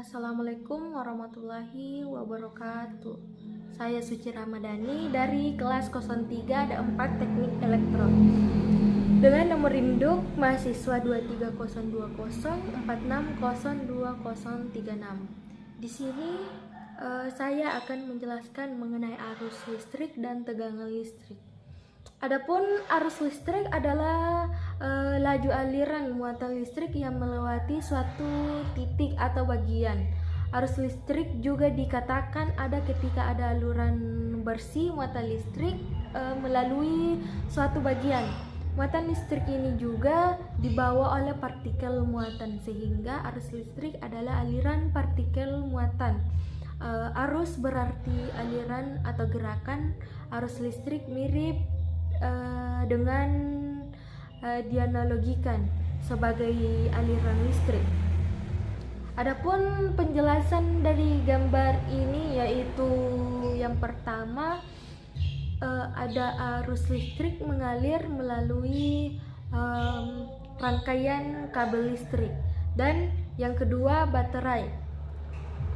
Assalamualaikum warahmatullahi wabarakatuh. Saya Suci Ramadhani dari kelas 03 ada 4 Teknik Elektro. Dengan nomor induk mahasiswa 2302046020036. Di sini saya akan menjelaskan mengenai arus listrik dan tegangan listrik. Adapun arus listrik adalah laju aliran muatan listrik yang melewati suatu titik atau bagian. Arus listrik juga dikatakan ada ketika ada aluran bersih muatan listrik melalui suatu bagian. Muatan listrik ini juga dibawa oleh partikel muatan, sehingga arus listrik adalah aliran partikel muatan. Arus berarti aliran atau gerakan. Arus listrik mirip dengan dianalogikan sebagai aliran listrik. Adapun penjelasan dari gambar ini yaitu yang pertama, ada arus listrik mengalir melalui rangkaian kabel listrik, dan yang kedua baterai.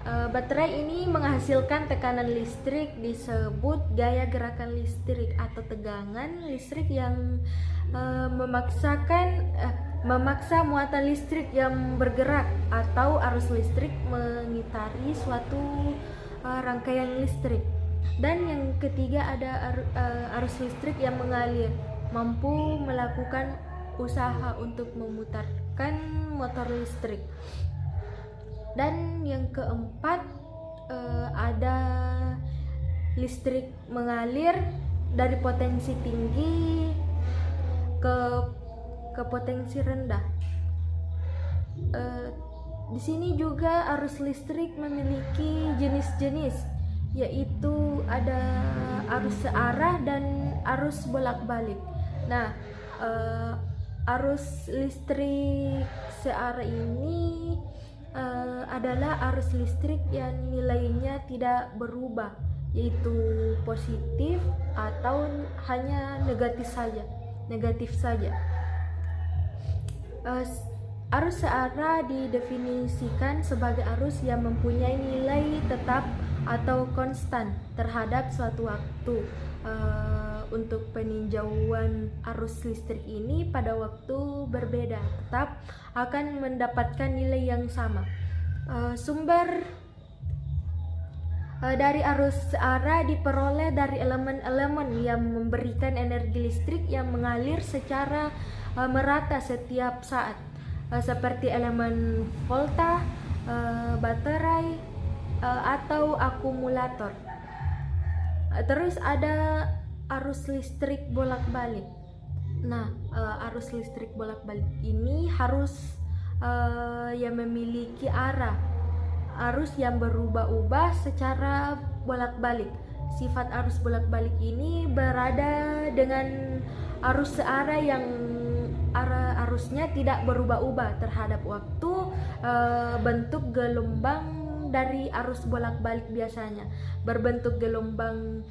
Baterai ini menghasilkan tekanan listrik disebut gaya gerakan listrik atau tegangan listrik yang memaksa muatan listrik yang bergerak atau arus listrik mengitari suatu rangkaian listrik. Dan yang ketiga ada arus listrik yang mengalir, mampu melakukan usaha untuk memutarkan motor listrik. Dan yang keempat ada listrik mengalir dari potensi tinggi ke potensi rendah. Di sini juga arus listrik memiliki jenis-jenis, yaitu ada arus searah dan arus bolak-balik. Nah, arus listrik searah ini adalah arus listrik yang nilainya tidak berubah, yaitu positif atau hanya negatif saja. Arus searah didefinisikan sebagai arus yang mempunyai nilai tetap atau konstan terhadap suatu waktu. Untuk peninjauan arus listrik ini pada waktu berbeda tetap akan mendapatkan nilai yang sama. Sumber dari arus searah diperoleh dari elemen-elemen yang memberikan energi listrik yang mengalir secara merata setiap saat, seperti elemen volta, baterai, atau akumulator. Terus ada arus listrik bolak-balik. Nah, arus listrik bolak-balik ini harus yang memiliki arus yang berubah-ubah secara bolak-balik. Sifat arus bolak-balik ini berada dengan arus searah yang arusnya tidak berubah-ubah terhadap waktu. Bentuk gelombang dari arus bolak-balik biasanya berbentuk gelombang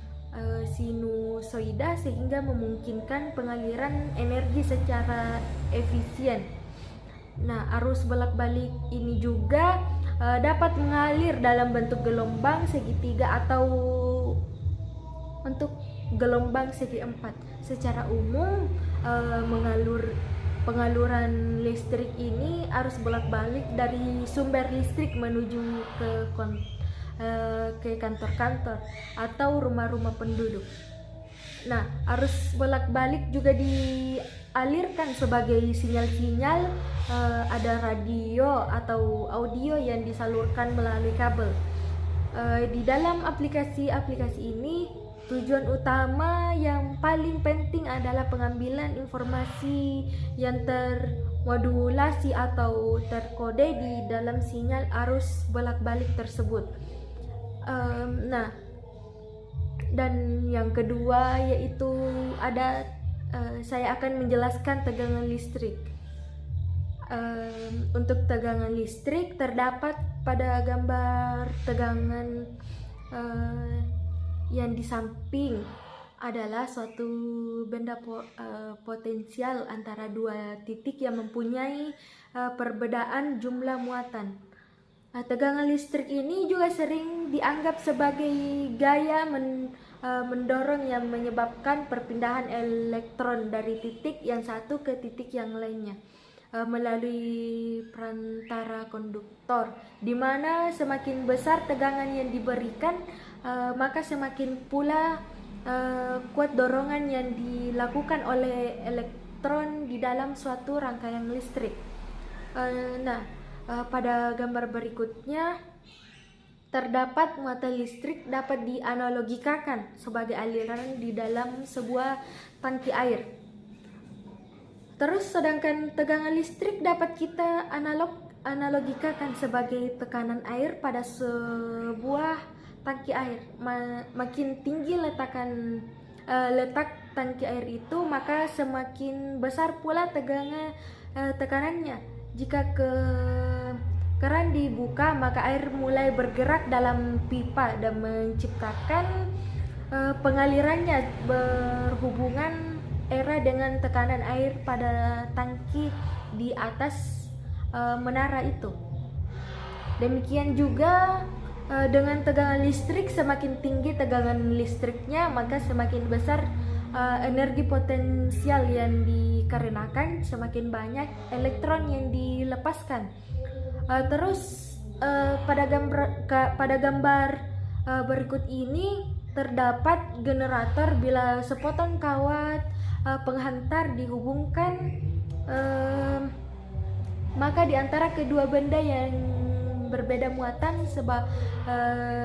sinusoida, sehingga memungkinkan pengaliran energi secara efisien. Nah, arus bolak-balik ini juga dapat mengalir dalam bentuk gelombang segitiga atau untuk gelombang segi empat. Secara umum, pengaluran listrik ini arus bolak-balik dari sumber listrik menuju ke kantor-kantor atau rumah-rumah penduduk. Nah, arus bolak-balik juga dialirkan sebagai sinyal-sinyal, ada radio atau audio yang disalurkan melalui kabel. Di dalam aplikasi-aplikasi ini, tujuan utama yang paling penting adalah pengambilan informasi yang termodulasi atau terkode di dalam sinyal arus bolak-balik tersebut. Nah, dan yang kedua yaitu saya akan menjelaskan tegangan listrik. Untuk tegangan listrik terdapat pada gambar tegangan yang di samping adalah suatu benda potensial antara dua titik yang mempunyai perbedaan jumlah muatan. Tegangan listrik ini juga sering dianggap sebagai gaya mendorong yang menyebabkan perpindahan elektron dari titik yang satu ke titik yang lainnya melalui perantara konduktor, di mana semakin besar tegangan yang diberikan, maka semakin pula kuat dorongan yang dilakukan oleh elektron di dalam suatu rangkaian listrik. Pada gambar berikutnya terdapat muatan listrik dapat dianalogikakan sebagai aliran di dalam sebuah tangki air. Terus sedangkan tegangan listrik dapat kita analogikakan sebagai tekanan air pada sebuah tangki air. Makin tinggi letak tangki air itu, maka semakin besar pula tekanannya. Jika keran dibuka, maka air mulai bergerak dalam pipa dan menciptakan pengalirannya berhubungan era dengan tekanan air pada tangki di atas menara itu. Demikian juga dengan tegangan listrik, semakin tinggi tegangan listriknya, maka semakin besar energi potensial yang dikarenakan semakin banyak elektron yang dilepaskan. Terus pada gambar berikut ini terdapat generator. Bila sepotong kawat penghantar dihubungkan, maka di antara kedua benda yang berbeda muatan,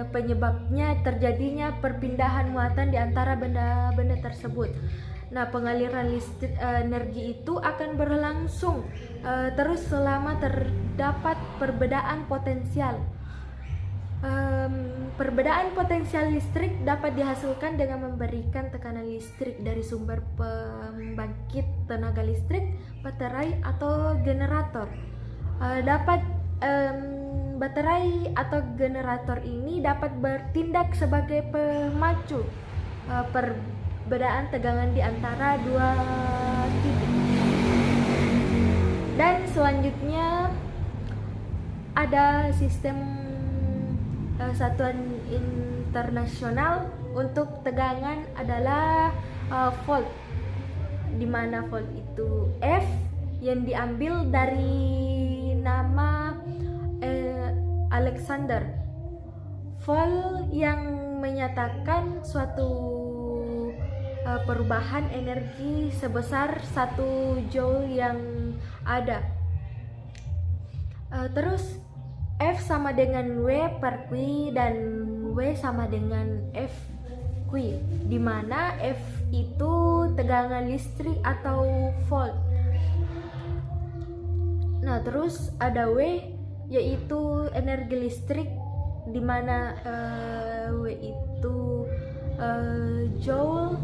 penyebabnya terjadinya perpindahan muatan di antara benda-benda tersebut. Pengaliran listrik energi itu akan berlangsung terus selama terdapat perbedaan potensial. Perbedaan potensial listrik dapat dihasilkan dengan memberikan tekanan listrik dari sumber pembangkit tenaga listrik, baterai atau generator. Baterai atau generator ini dapat bertindak sebagai pemacu perbedaan tegangan di antara dua titik. Dan selanjutnya ada sistem satuan internasional untuk tegangan adalah volt, di mana volt itu F yang diambil dari nama Alexander. Volt yang menyatakan suatu perubahan energi sebesar 1 joule yang ada. Terus F sama dengan W per Q dan W sama dengan F Q, di mana F itu tegangan listrik atau volt. Terus ada W yaitu energi listrik, di mana W itu joule.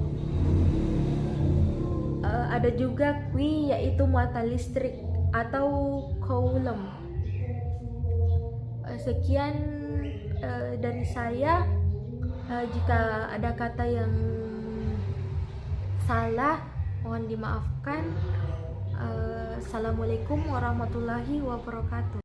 Ada juga Q yaitu muatan listrik atau coulomb. Sekian dari saya. Jika ada kata yang salah, mohon dimaafkan. Assalamualaikum warahmatullahi wabarakatuh.